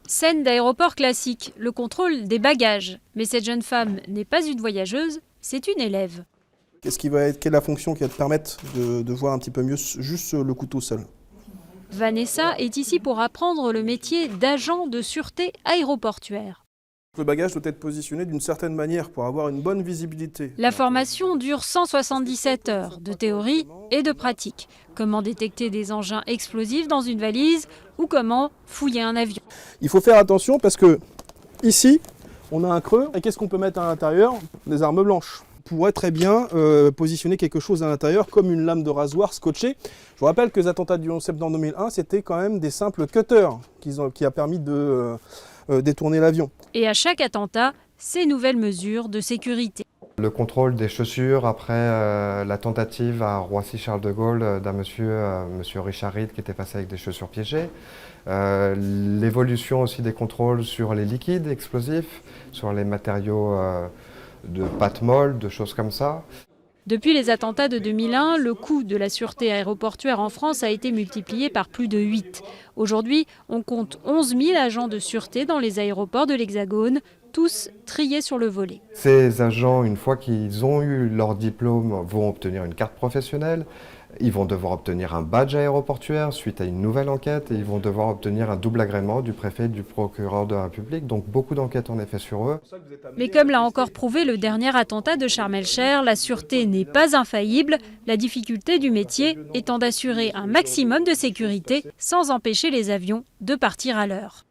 Scène d'aéroport classique, le contrôle des bagages. Mais cette jeune femme n'est pas une voyageuse, c'est une élève. Quelle est la fonction qui va te permettre de voir un petit peu mieux juste le couteau seul? Vanessa est ici pour apprendre le métier d'agent de sûreté aéroportuaire. Le bagage doit être positionné d'une certaine manière pour avoir une bonne visibilité. La formation dure 177 heures de théorie et de pratique. Comment détecter des engins explosifs dans une valise ou comment fouiller un avion. Il faut faire attention parce que ici, on a un creux. Et qu'est-ce qu'on peut mettre à l'intérieur? Des armes blanches. On pourrait très bien positionner quelque chose à l'intérieur comme une lame de rasoir scotchée. Je vous rappelle que les attentats du 11 septembre 2001, c'était quand même des simples cutters qui a permis de détourner l'avion. Et à chaque attentat, ces nouvelles mesures de sécurité. Le contrôle des chaussures après la tentative à Roissy-Charles de Gaulle d'un monsieur Richard Reed qui était passé avec des chaussures piégées. L'évolution aussi des contrôles sur les liquides explosifs, sur les matériaux de pâte molle, de choses comme ça. Depuis les attentats de 2001, le coût de la sûreté aéroportuaire en France a été multiplié par plus de 8. Aujourd'hui, on compte 11 000 agents de sûreté dans les aéroports de l'Hexagone, tous triés sur le volet. Ces agents, une fois qu'ils ont eu leur diplôme, vont obtenir une carte professionnelle. Ils vont devoir obtenir un badge aéroportuaire suite à une nouvelle enquête et ils vont devoir obtenir un double agrément du préfet et du procureur de la République. Donc beaucoup d'enquêtes en effet sur eux. Mais comme l'a encore prouvé le dernier attentat de Sharm el-Sheikh, la sûreté n'est pas infaillible. La difficulté du métier étant d'assurer un maximum de sécurité sans empêcher les avions de partir à l'heure.